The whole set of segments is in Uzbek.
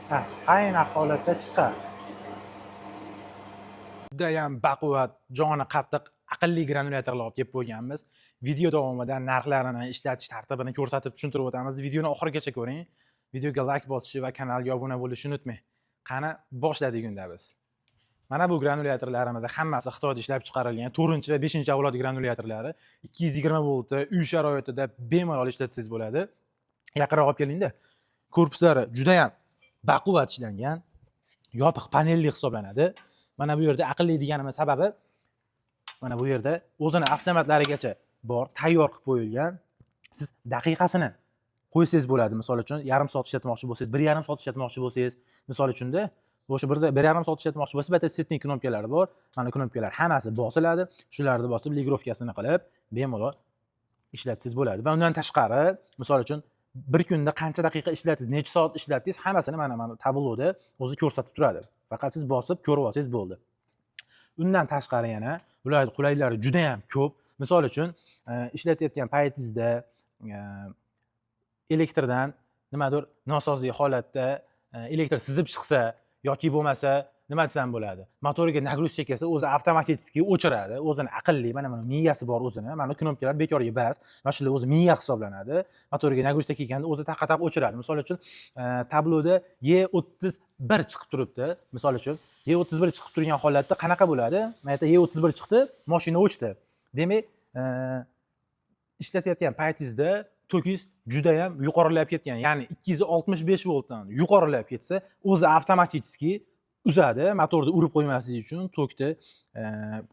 Aynan holatda chiqqan. Judayam baquvvat, joni qattiq, aqlli granulyatorlar olib kelib qo'yganmiz. Video davomida narxlarini, ishlatish tartibini ko'rsatib tushuntirib o'tamiz. Videoni oxirigacha ko'ring. Videoga like bosishni va kanalga obuna bo'lishni unutmang. Qani, boshladik unda biz. Mana bu granulyatorlarimiz hammasi Xitoyda ishlab chiqarilgan 4 va 5-avlod granulyatorlari 220 voltda uy sharoitida bemalol ishlatsangiz bo'ladi. Yaqinroq olib keling-da. Korpuslari juda ham baquvvat ishlangan, yopiq panelli hisoblanadi. Mana bu yerda aqlli deganimiz sababi mana bu yerda o'zini avtomatlarigacha bor, tayyor qilib qo'yilgan. Siz daqiqasini qo'ysangiz bo'ladi. Misol uchun, yarim soat ishlatmoqchi bo'lsangiz, 1,5 soat ishlatmoqchi bo'lsangiz, misol uchun-da, o'sha 1,5 soat ishlatmoqchi bo'lsa, bitta setning knopkalari bor. Mana knopkalar hammasi bosiladi. Shularni bosib, ligrovkasini qilib, bemalol ishlatsangiz bo'ladi. Va undan tashqari, misol uchun, bir kunda qancha daqiqa ishlatdingiz, necha soat ishlatdingiz, hammasini mana tabloda o'zi ko'rsatib turadi. Faqat siz bosib ko'rib olsangiz bo'ldi. Undan tashqari yana bularning qulaylari juda ham ko'p. Misol uchun, ishlatayotgan paytingizda elektrdan nimadir nosozlik holatda elektr sizib chiqsa yoki bo'lmasa nima desam bo'ladi, motoriga nagruzik kelsa, o'zi avtomatik o'chiradi, o'zini aqlli, mana miyasi bor o'zini. Mana knopkalar bekorga bas, mana shular o'zi miya hisoblanadi. Motoriga nagruzik kelganda o'zi taqataq o'chiradi. Misol uchun, tabloda E31 chiqib turibdi. Misol uchun, E31 chiqib turgan holatda qanaqa bo'ladi? Mana yerda E31 chiqdi, mashina o'chdi. Demak, ishlatayotgan paytingizda tokingiz juda ham yuqorilab ketgan. Ya'ni 265 voltdan yuqorilab ketsa, o'zi avtomatik uzadi, motorni urib qo'ymaslik uchun tokni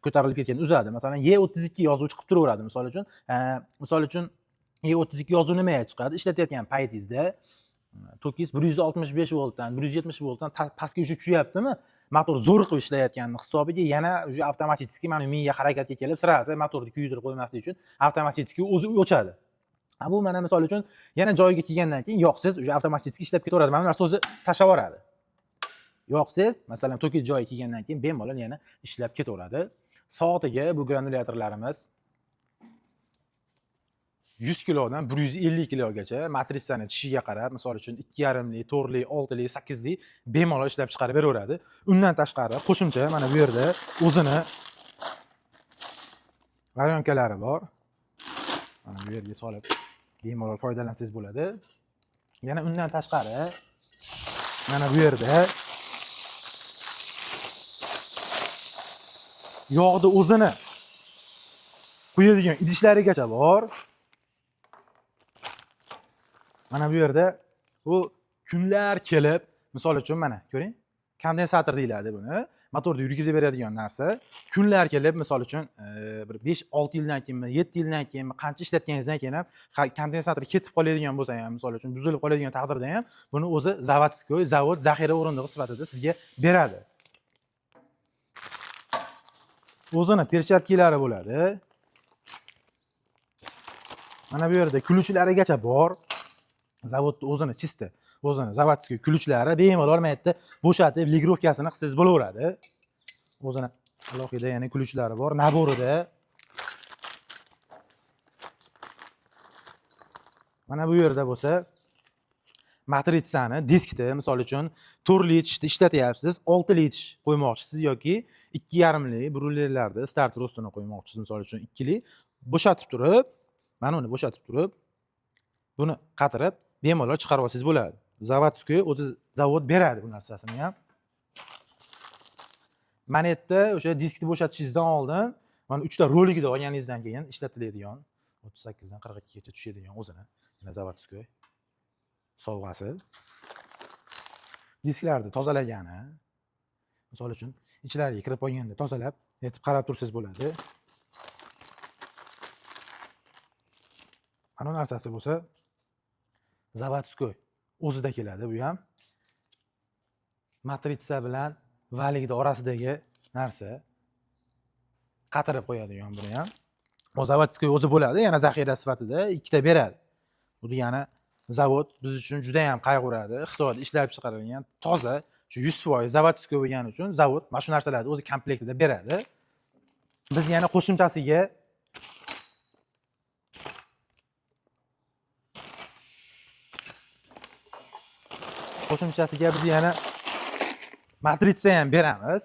ko'tarilib ketgan uzadi. Masalan, E32 yozuvchi qilib turaveradi. Misol uchun E32 yozuv nimaga chiqadi? Ishlatayotgan paytingizda tokingiz 165 voltdan, 170 voltdan pastga tushyaptimi? Motor zo'r qilib ishlayotganini hisobiga yana avtomatik mana miya harakatga kelib, sirasi motorni kuydirib qo'ymaslik uchun avtomatik o'zi o'chadi. Bu mana misol uchun yana joyiga kelgandan keyin yoqsiz, avtomatik ishlab ketaveradi. Mana bu narsa o'zi tashlab yuboradi. Yoqsiz, masalan, to'kingiz joyiga kelgandan keyin bemalol yana ishlab ketaveradi. Soatiga bu granulyatorlarimiz 100 kilodan 150 kilogacha matrisani tishiga qarab, misol uchun 2,5lik, 4lik, 6lik, 8lik bemalol ishlab chiqarib beraveradi. Undan tashqari qo'shimcha mana bu yerda o'zini varyonkalari bor. Mana bu yerga solib bemalol foydalansangiz bo'ladi. Yana undan tashqari mana bu yerda yog'ni o'zini quyadigan idishlarigacha bor. Mana bu yerda u kunlar kelib, misol uchun mana ko'ring, kondensator deyiladi buni. Motorni yurgizib beradigan narsa. Kunlar kelib, misol uchun, bir 5-6 yildan keyinmi, 7 yildan keyinmi, qancha ishlatganingizdan keyin ham kondensator ketib qoladigan bo'lsa ham, misol uchun buzilib qoladigan taqdirda ham buni o'zi zavod zaxira o'rindig'i sifatida sizga beradi. O'zini perchatkilari bo'ladi. Mana bu yerda ключlarigacha bor. Zavodni o'zini chista, o'zini zavodskiy ключlari bemalol mana yerda bo'shatib, ligrovkasini qilsangiz bo'laveradi. O'zini alohida yana ключlari bor, naborida. Mana bu yerda bo'lsa, matritsani diskda, misol uchun 4 lik ishlatyapsiz, 6 lik qo'ymoqchisiz yoki 2,5 lik brullerlarda start rostini qo'ymoqchisiz, misol uchun 2 lik bo'shatib turib, mana uni bo'shatib turib, buni qatirib bemalol chiqarib olsangiz bo'ladi. Zavodskiy o'zi zavod beradi bu narsasini ham. Mana yerda o'sha diskni bo'shatishingizdan oldin mana 3 ta roligini olganingizdan keyin ishlatiladigan 38 dan 42 gacha tushadigan o'zini mana zavodskiy sovg'asi. Disklarni tozalagani, misol uchun ichlariga kirib qolganda tozalab, yetib qarab tursangiz bo'ladi. Ana narsasi bo'lsa zavodskiy o'zida keladi bu ham. Matritsa bilan valikni orasidagi narsa qatirib qo'yadigan buni ham. O zavodskiy o'zi bo'ladi, yana zaxira sifatida ikkita beradi. Bu degani zavod biz uchun juda ham qayg'uradi. Xitoyda ishlab chiqarilgan toza, shu 100% zavodskiy bo'lgani uchun zavod mana shu narsalarni o'zi komplektida beradi. Biz yana qo'shimchasiga Qo'shimchasiga biz yana matritsa ham beramiz.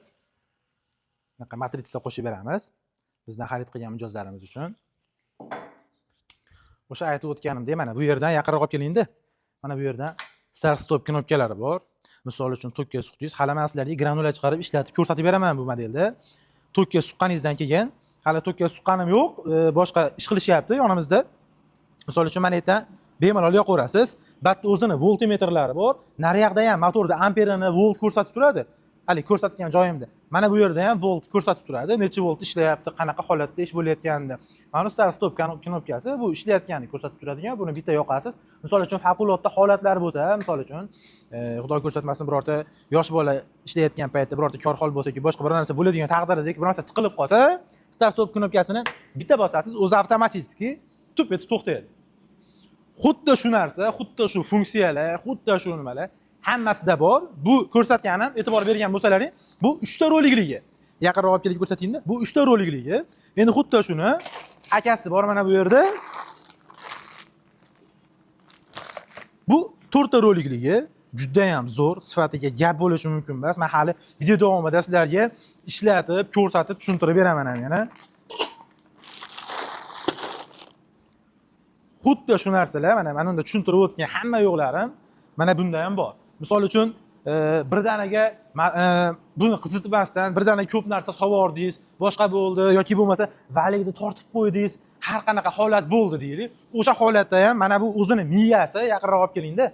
Bunaqa matritsa qo'shib beramiz. Bizdan xarid qilgan mijozlarimiz uchun. O'sha aytib o'tganimdek, mana bu yerdan yaqinroq olib keling-da. Mana bu yerdan start stop knopkalari bor. Misol uchun tokka suqdingiz, hali men sizlarga granula chiqarib ishlatib ko'rsatib beraman bu modelda. Tokka suqqaningizdan keyin, hali tokka suqqanim yo'q, boshqa ish qilishyapti yonimizda. Misol uchun mana yerdan bemalol yoqaverasiz. Batda o'zini voltmetrlari bor. Naryoqda ham motorda amperini, volt ko'rsatib turadi. Hali ko'rsatgan joyimda. Mana bu yerda ham volt ko'rsatib turadi. Necha volt ishlayapti, qanaqa holatda ish bo'layotganini. Mana start stop knopkasi bu ishlayotganini ko'rsatib turadigan. Buni bitta yoqasiz. Misol uchun favqulodda holatlar bo'lsa, misol uchun Xudo ko'rsatmasin birorta yosh bola ishlayotgan paytda birorta korxol bo'lsa yoki boshqa bir narsa bo'ladigan taqdirdagi bir narsa tiqilib qolsa, start stop knopkasini bitta bosasiz, o'zi avtomatik tup etib to'xtaydi. Xuddi shu narsa, xuddi shu funksiyalar, xuddi shu nimalar hammasida bor. Bu ko'rsatganim, e'tibor bergan bo'lsalaring, bu 3 ta rolikligi. Yaqinroq olib kelib ko'rsataymi? Bu 3 ta rolikligi. Endi xuddi shuni akasi bor mana bu yerda. Bu 4 ta rolikligi. Juda ham zo'r, sifatiga gap bo'lishi mumkin emas. Men hali video davomida sizlarga ishlatib, ko'rsatib, tushuntirib beraman ham yana. Xuddi shu narsalar, mana unda tushuntirib o'tgan hamma yo'qlarim mana bunda ham bor. Misol uchun birdaniga buni qizitmasdan birdaniga ko'p narsa sovordingiz, boshqa bo'ldi yoki bo'lmasa valigida tortib qo'ydingiz, har qanaqa holat bo'ldi deylik. O'sha holatda ham mana bu o'zini miyasi, yaqinroq olib keling-da.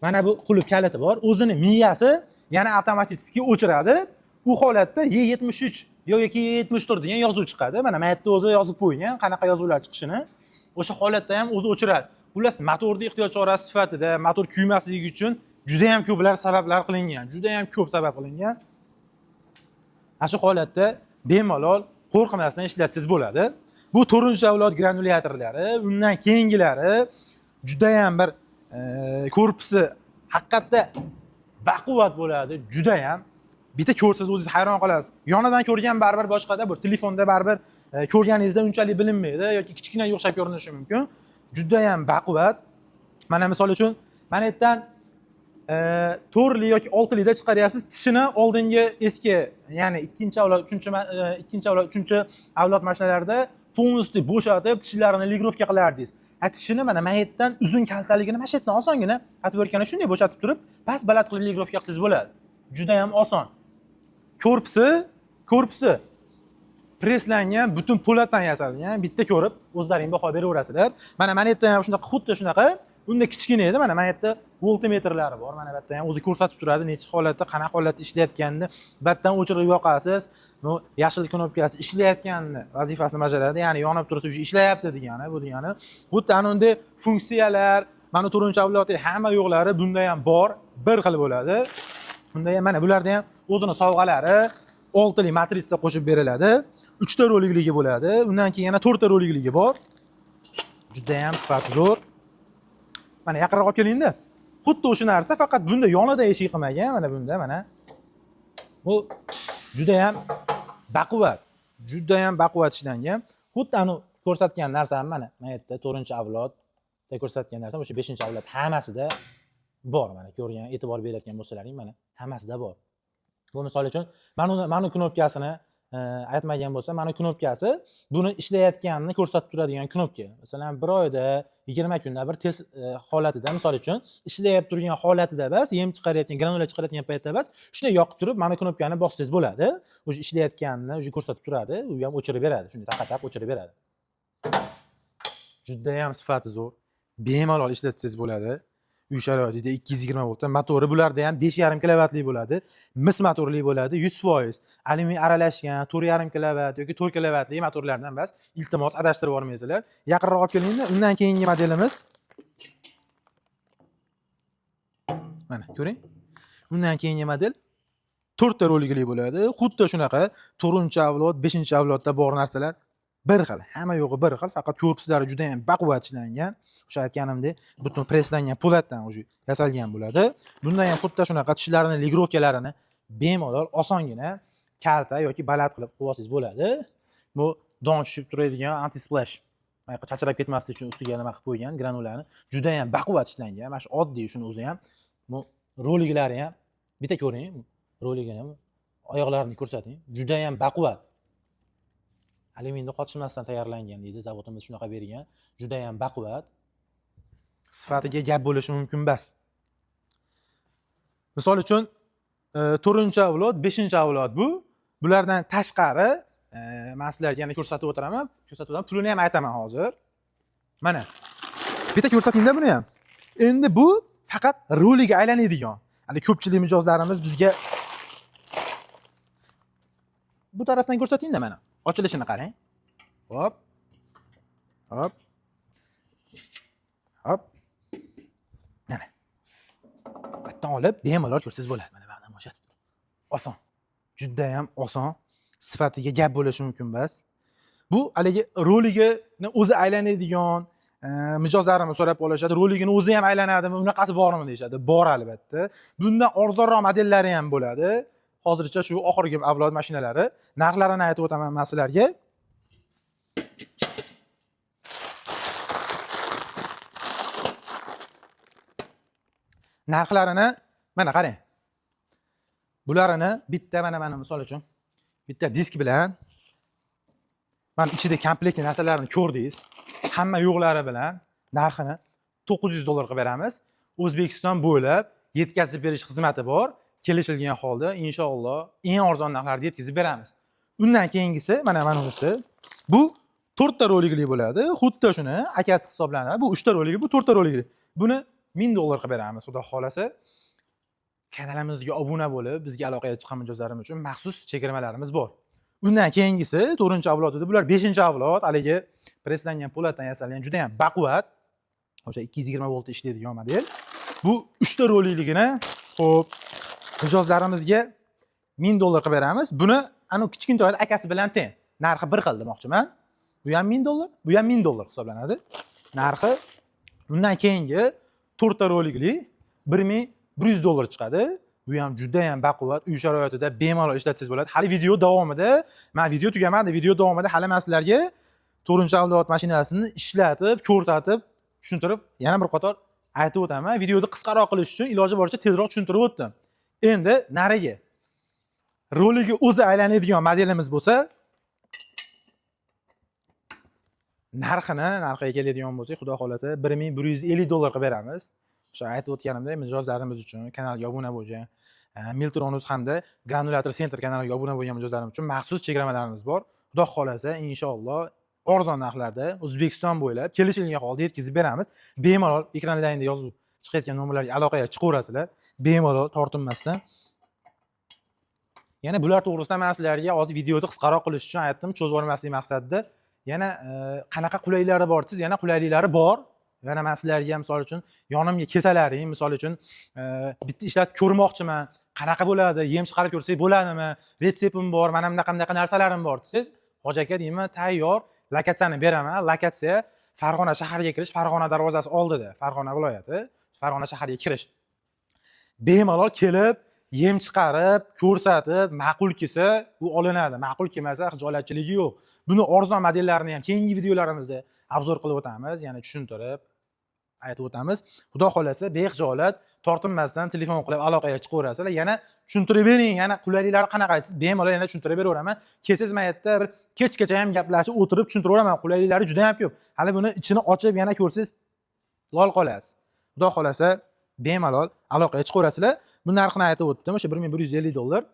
Mana bu qulf kaliti bor. O'zini miyasi yana avtomatik o'chiradi. U holatda E73 yoki E74 degan yozuv chiqadi. Mana bu yerda o'zi yozib qo'ygan, qanaqa yozuvlar chiqishini. O'sha holatda ham o'zi o'chiradi. Xullas, motorning ehtiyoj chorasi sifatida motor kuymasligi uchun juda ham ko'plar sabablar qilingan. Juda ham ko'p sabab qilingan. Ana shu holatda bemalol qo'rqmasdan ishlatsangiz bo'ladi. Bu 4-avlod granulyatorlari, undan keyingilari juda ham bir korpusi haqiqatda baquvvat bo'ladi, juda ham. Bitta ko'rsangiz o'zingiz hayron qolasiz. Yonidan ko'rgan baribir boshqada, bir telefonda baribir ko'rganingizda unchalik bilinmaydi yoki kichkina o'xshab ko'rinishi mumkin. Juda ham baquvvat. Mana misol uchun, mana yerdan 4li yoki 6lida chiqaryapsiz, tishini oldingi eski, ya'ni 2-avlod, 3-avlod, 3-avlod mashinalarda polностью bo'shatib, tishlarini ligrovka qilardingiz. Tishini mana yerdan uzun kaltaligini mana yerdan osongina atverkani shunday bo'shatib turib, past baland qilib ligrovka qilsangiz bo'ladi. Juda ham oson. Korpusi preslangan, butun po'latdan yasalgan, bitta ko'rib o'zlaring baho beraverasizlar. Mana yerda ham shunaqa, xuddi shunaqa, unda kichkina edi. Mana yerda voltmetrlari bor. Mana bu yerda ham o'zi ko'rsatib turadi, necha holatda, qanaqa holatda ishlayotganini. Batdan o'chirib yoqasiz. Bu yashil knopkasi ishlayotganini vazifasini bajaradi. Ya'ni yonib tursa, ishlayapti degani, bu degani. Xuddi ana unday funksiyalar, mana 4-avlodning hamma yo'qlari bunda ham bor, bir xil bo'ladi. Bunda ham mana bularda ham o'zini sovg'alari, 6li matritsa qo'shib beriladi. 3 ta rolikligi bo'ladi. Undan keyin yana 4 ta rolikligi bor. Juda ham sifati zo'r. Mana yaqinroq olib keling-da. Xuddi o'sha narsa, faqat bunda yonida eshik qilmagan, mana bunda mana. Bu juda ham baquvvat. Juda ham baquvvat ishlangan. Xuddi anu ko'rsatgan narsam mana yerda 4-avlodda ko'rsatgan narsa o'sha 5-avlod hammasida bor. Mana ko'rgan, e'tibor berayotgan bo'lsalaring, mana hammasida bor. Bu misol uchun mana knopkasini aytmagan bo'lsam, mana knopkasi buni ishlayotganini ko'rsatib turadigan knopka. Masalan, 1 oyda 20 kunda bir test holatida, misol uchun ishlayib turgan holatida bas, yem chiqarayotgan, granula chiqarayotgan paytda bas, shunday yoqib turib, mana knopkani bossangiz bo'ladi. O'sha ishlayotganini o'sha ko'rsatib turadi, u ham o'chirib beradi, shunday taqataq o'chirib beradi. Juda ham sifati zo'r. Bemalol ishlatsangiz bo'ladi. Uy sharoitida 220 volt, motori bularda ham 5,5 kilovatli bo'ladi. Mis motorli bo'ladi, 100%. Alyumin aralashgan 4,5 kilovat yoki 4 kilovatli motorlardan emas. Iltimos adashtirib olmaysizlar. Yaqinroq olib kelinglar. Undan keyingi modelimiz mana ko'ring. Undan keyingi model 4 ta rolikli bo'ladi. Xuddi shunaqa 4-avlod, 5-avlodda bor narsalar bir xil. Hamma yo'g'i bir xil, faqat korpuslari juda ham baquvvat ishlangan. O'sha aytganimdek, butun preslangan po'latdan o'sha yasalgan bo'ladi. Bunda ham xuddi shunaqa tishlarini, ligrovkalarini bemalol osongina kalta yoki baland qilib qo'ysangiz bo'ladi. Bu don tushib turadigan anti-splash Mana bu chachrab ketmasligi uchun ustiga nima qilib qo'ygan granulani. Juda ham baquvvat ishlangan. Mana shu oddiy shuni o'zi ham. Bu roliklari ham bitta ko'ring. Roligini ham oyoqlarini ko'rsating. Juda ham baquvvat. Alyuminiyda qotishmasdan tayyorlangan deydi. Zavodimiz shunaqa bergan. Juda ham baquvvat. Sifatiga gap bo'lishi mumkin emas. Misol uchun 4-avlod, 5-avlod bu. Bulardan tashqari men sizlarga yana ko'rsatib o'tiraman. Pulini ham aytaman hozir. Mana. Bitta ko'rsatingda buni ham. Endi bu faqat roliga aylanadigan. Hali ko'pchilik mijozlarimiz bizga bu tarafdan ko'rsatingda mana. Ochilishini qarang. Hop. Hop. Hop. Mana. Bitta olib, bemalol ko'rsangiz bo'ladi. Mana bu ham o'sha. Oson. Juda ham oson. Sifatiga gap bo'lishi mumkin emas. Bu haligi roligini o'zi aylanadigan mijozlarimiz so'rab qolishadi. Roligini o'zi ham aylanadimi, unaqasi bormi deyshadi. Bor albatta. Bundan arzonroq modellari ham bo'ladi. Hozircha shu oxirgi avlod mashinalari. Narxlarini aytib o'taman men sizlarga. Narxlarini mana qarang. Bularini bitta mana misol uchun bitta disk bilan mana ichida komplektli narsalarni ko'rdingiz. Hamma yo'qlari bilan narxini $900 qilib beramiz. O'zbekiston bo'ylab yetkazib berish xizmati bor. Kelishilgan holda inshaalloh eng arzon narxlarda yetkazib beramiz. Undan keyingisi mana bunisi. Bu 4 ta rolikli bo'ladi. Xuddi shuni akasi hisoblanadi. Bu 3 ta rolikli, bu 4 ta rolikli. Buni $1000 qilib beramiz, xudo xolasa. Kanalimizga obuna bo'lib, bizga aloqaga chiqqan mijozlarimiz uchun maxsus chegirmalarimiz bor. Undan keyingisi 4-avlod edi. Bular 5-avlod, haligi preslangan po'latdan yasalgan juda ham baquvvat. O'sha 220 volt ishlaydigan model. Bu 3 ta rolikligini, xo'p, mijozlarimizga $1000 qilib beramiz. Buni anu kichkintoy akasi bilan teng. Narxi bir xil demoqchiman. Bu ham $1000, bu ham $1000 hisoblanadi. Narxi undan keyingi 4 ta rolikli $1100 chiqadi. Bu ham juda ham baquvvat, uy sharoitida bemalol ishlatsangiz bo'ladi. Hali video davomida, men video tugamadi, video davomida hali men sizlarga 4-avlod mashinasini ishlatib, ko'rsatib, tushuntirib, yana bir qator aytib o'taman. Videoni qisqaroq qilish uchun iloji boricha tezroq tushuntirib o'tdim. Endi nariga roliga o'zi aylanadigan modelimiz bo'lsa, narxiga keladigan bo'lsak, xudo xolasa $1150 qilib beramiz. O'sha aytib o'tganimdek, mijozlarimiz uchun kanalga obuna bo'lgan, Miltronus hamda Granulator Center kanaliga obuna bo'lgan mijozlarimiz uchun maxsus chegirmalarimiz bor. Xudo xolasa, inshaalloh arzon narxlarda O'zbekiston bo'ylab kelishilgan holda yetkazib beramiz. Bemalol ekranlaringda yozib chiqayotgan nomerlarga aloqaga chiqaverasizlar. Bemalol tortinmasdan. Yana bular to'g'risida men sizlarga hozir videoni qisqaroq qilish uchun aytdim, cho'zib olmaslik maqsadida. Yana qanaqa qulayliklari bor desiz, yana qulayliklari bor. Yana men sizlarga misol uchun yonimga kesalaring, misol uchun bitta ishlatib ko'rmoqchiman. Qanaqa bo'ladi? Yem chiqarib ko'rsak bo'ladimi? Retseptim bor, mana bunaqa narsalarım bor desiz. Hoji aka deyman, tayyor lokatsiyani beraman. Lokatsiya Farg'ona shahariga kirish, Farg'ona darvozasi oldida, Farg'ona viloyati, Farg'ona shahariga kirish. Bemalol kelib, yem chiqarib, ko'rsatib, ma'qul kelsa, u olinadi. Ma'qul kelmasa, xijolatchiligi yo'q. Buni arzon modellarini ham keyingi videolarimizda obzor qilib o'tamiz, ya'ni tushuntirib aytib o'tamiz. Xudo xolasa, bexijolat, tortinmasdan telefon qilib aloqaga chiqaverasizlar. Yana tushuntirib bering, yana qulayliklari qanaqa siz bemalol yana tushuntirib beraveraman. Kelsangiz men yerda bir kechgacha ham gaplashib o'tirib tushuntiraman. Qulayliklari juda ham ko'p. Hali buni ichini ochib yana ko'rsangiz lol qolasiz. Xudo xolasa, bemalol aloqaga chiqaverasizlar. Bu narxini aytib o'tdim, o'sha $1150.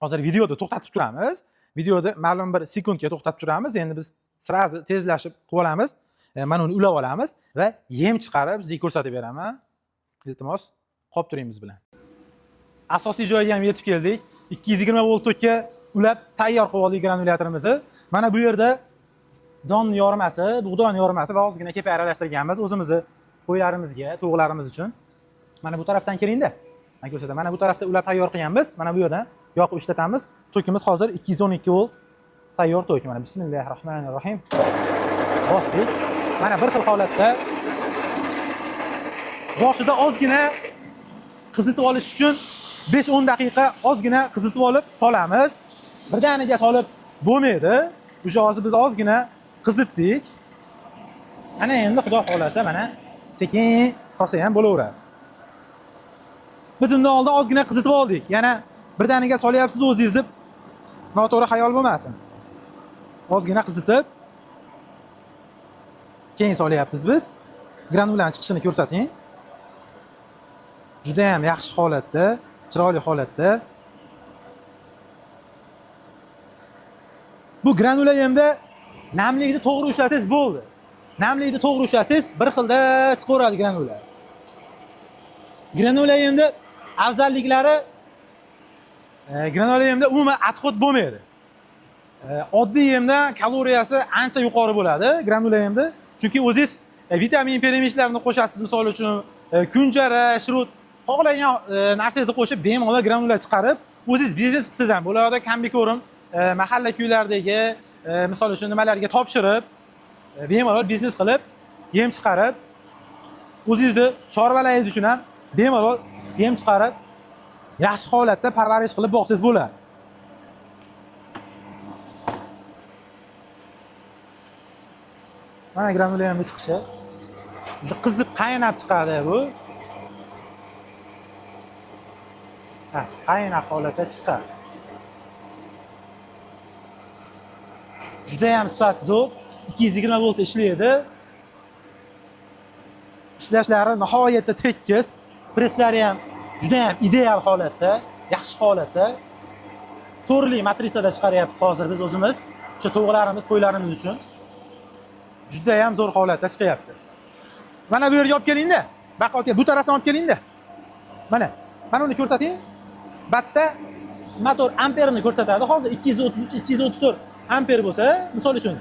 Hozir videoni to'xtatib turamiz. Videoni ma'lum bir sekundga to'xtatib turamiz. Endi biz sirazi tezlashib qilib olamiz. Mana uni ulab olamiz va yem chiqarib sizga ko'rsatib beraman. Iltimos, qolib turing biz bilan. Asosiy joyga ham yetib keldik. 220 volt tokka ulab tayyor qilib oldik granulyatorimizni. Mana bu yerda don yormasi, bug'doy yormasi va ozgina kepak aralashtirganmiz o'zimizni qo'ylarimizga, to'g'larimiz uchun. Mana bu tarafdan keling-da. Men ko'rsataman. Mana bu tarafda ulab tayyor qilganmiz. Mana bu yerdan yoqib ishlatamiz. Tokkimiz hozir 212 volt tayyor tok. Mana bismillahirrohmanirrohim. Bosdik. Mana bir xil holatda boshida ozgina qizitib olish uchun 5-10 daqiqa ozgina qizitib olib solamiz. Birdaniga solib bo'lmaydi. O'sha hozir biz ozgina qizitdik. Ana endi xudo xolasa mana sekin solsa ham bo'laveradi. Biz undan oldin ozgina qizitib oldik. Yana birdaniga solyapsiz o'zingiz deb noto'g'ri xayol bo'lmasin. Ozgina qizitib keyin solyapmiz biz. Granulani chiqishini ko'rsating. Juda ham yaxshi holatda, chiroyli holatda. Bu granula hamda namlikni to'g'ri ushlasangiz bo'ldi. Namlikni to'g'ri ushlasangiz bir xilda chiqaveradi granula. Granula hamda afzalliklari granula hamda umuman adxod bo'lmaydi. Oddiy yemda kaloriyasi ancha yuqori bo'ladi granula yemda. Chunki o'zingiz vitamin peremishlarni qo'shasiz, misol uchun kunjara, shirut, xohlagan narsangizni qo'shib bemalol granula chiqarib, o'zingiz biznes qilsangiz ham bo'ladi. Kombiko'rim mahalla kuylardagi misol uchun nimalarga topshirib, bemalol biznes qilib, yem chiqarib, o'zingizni chorvalaringiz uchun ham bemalol yem chiqarib, yaxshi holatda parvarish qilib boqsangiz bo'ladi. Mana granula hamda chiqishi. O'sha qizib qaynab chiqadi bu. Ha, qaynaq holatda chiqqan. Juda ham sifati zo'r, 220 volt ishlaydi. Ishlashlari nihoyatda tekis, presslari ham juda ham ideal holatda, yaxshi holatda. Turli matrisada chiqaryapmiz hozir biz o'zimiz, o'sha to'g'larimiz, qo'ylarimiz uchun. Juda ham zo'r holatda chiqyapti. Mana bu yerga olib keling-da. Baqa olib kel, bu tarafdan olib keling-da. Mana uni ko'rsating. Batta motor amperini ko'rsatadi. Hozir 233, 234 amper bo'lsa, misol uchun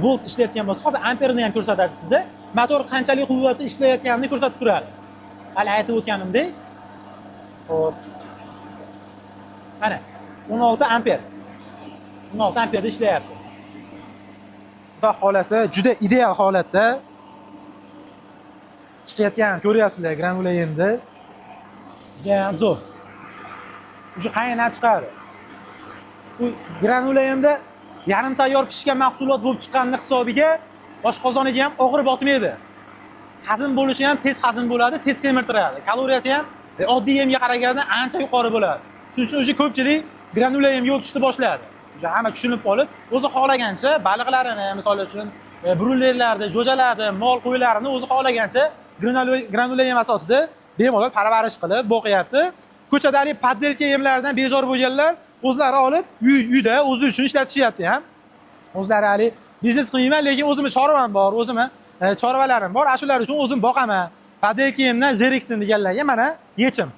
volt ishlayotgan bo'lsa, hozir amperini ham ko'rsatadi sizda. Motor qanchalik quvvatda ishlayotganini ko'rsatib turadi. Hali aytib o'tganimdek. Xo'p. Mana 16 amper. 16 amperda ishlayapti. Xudo xolasa juda ideal holatda chiqayotgan ko'ryapsizlar granula endi. Juda ham zo'r. O'sha qaynab chiqadi. Bu granula endi yarim tayyor pishgan mahsulot bo'lib chiqqanning hisobiga oshqozoniga ham og'ir botmaydi. Hazm bo'lishi ham tez hazm bo'ladi, tez semirtiradi. Kaloriyasi ham oddiy yemga qaraganda ancha yuqori bo'ladi. Shuning uchun o'sha ko'pchilik granula yemga o'tishni boshladi. Hamma tushunib qolib, o'zi xohlagancha baliqlarini, misol uchun brullerlarni, jo'jalarni, mol qo'ylarini o'zi xohlagancha granula yem asosida bemalol parvarish qilib boqyapti. Ko'chadagi poddelka yemlaridan bezor bo'lganlar o'zlari olib uyda o'zi uchun ishlatishyapti ham. O'zlari hali biznes qilmayman, lekin o'zimning chorvam bor, o'zimning chorvalarim bor, shular uchun o'zim boqaman. Poddelka yemdan zerikdim deganlarga mana yechim.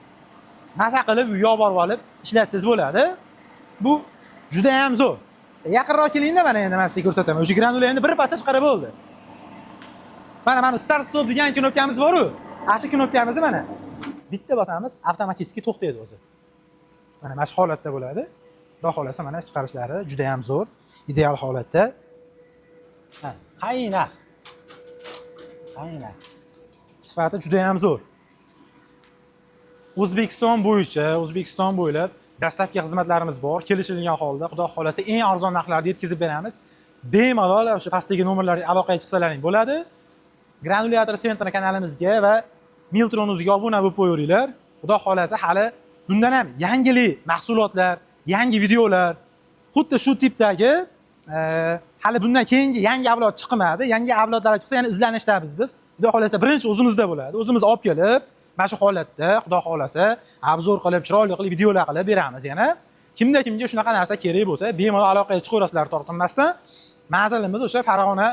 Masa qilib uyga olib olib ishlatsangiz bo'ladi. Bu juda ham zo'r. Yaqinroq keling-da, mana endi men sizga ko'rsataman. O'sha granula endi bir pasda chiqarib bo'ldi. Mana start stop degan knopkamiz bor-ku. Shu knopkamizni mana bitta bosamiz, avtomatik to'xtaydi o'zi. Mana shu holatda bo'ladi. Xudo xolasa mana chiqarishlari juda ham zo'r, ideal holatda. Qaynaq. Sifati juda ham zo'r. O'zbekiston bo'yicha, O'zbekiston bo'ylab dastlabki xizmatlarimiz bor. Kelishilgan holda Xudo xolasa eng arzon narxlarda yetkazib beramiz. Bemalol o'sha pastdagi nomerlarga aloqaga chiqsalaring bo'ladi. Granulyator Center kanalimizga va Miltronuzga obuna bo'lib qo'yinglar. Xudo xolasa hali bundan ham yangi mahsulotlar, yangi videolar, xuddi shu tipdagi hali bundan keyingi yangi avlod chiqmadi. Yangi avlodlar chiqsa yana izlanishdamiz biz. Xudo xolasa birinchi o'zimizda bo'ladi. O'zimiz olib kelib, mana shu holatda Xudo xolasa obzor qilib, chiroyli qilib videolar qilib beramiz yana. Kimga shunaqa narsa kerak bo'lsa, bemalol aloqaga chiqaverasizlar tortinmasdan. Manzilimiz o'sha Farg'ona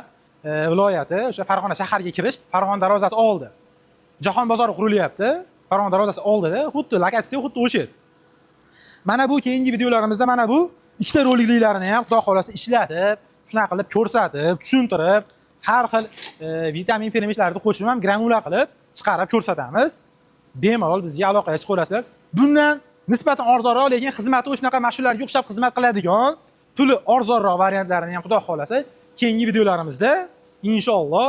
viloyati, o'sha Farg'ona shaharga kirish, Farg'ona darvozasi oldi. Jahon bozori qurilyapti. Farg'ona darvozasi oldida, xuddi lokatsiya xuddi o'sha. Mana bu keyingi videolarimizda mana bu ikkita rolikliklarini ham Xudo xolasa ishlatib, shunaqa qilib ko'rsatib, tushuntirib, har xil vitamin peremishlarni qo'shib ham granula qilib chiqarib ko'rsatamiz. Bemalol bizga aloqaga chiqaverasizlar. Bundan nisbatan arzonroq, lekin xizmati o'shanaqa mashhurlarga o'xshab xizmat qiladigan, puli arzonroq variantlarini ham Xudo xolasa keyingi videolarimizda inshaalloh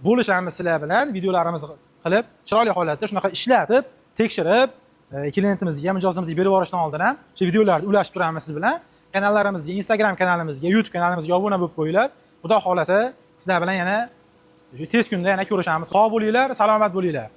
bo'lishamiz sizlar bilan. Videolarimizni qilib, chiroyli holatda shunaqa ishlatib, tekshirib, klientimizga, mijozimizga berib yuborishdan oldin ham shu videolarni ulashib turamiz siz bilan. Kanallarimizga, Instagram kanalimizga, YouTube kanalimizga obuna bo'lib qo'yinglar. Xudo xolasa sizlar bilan yana Shu tez kunda yana ko'rishamiz. Sog' bo'linglar, salomat bo'linglar.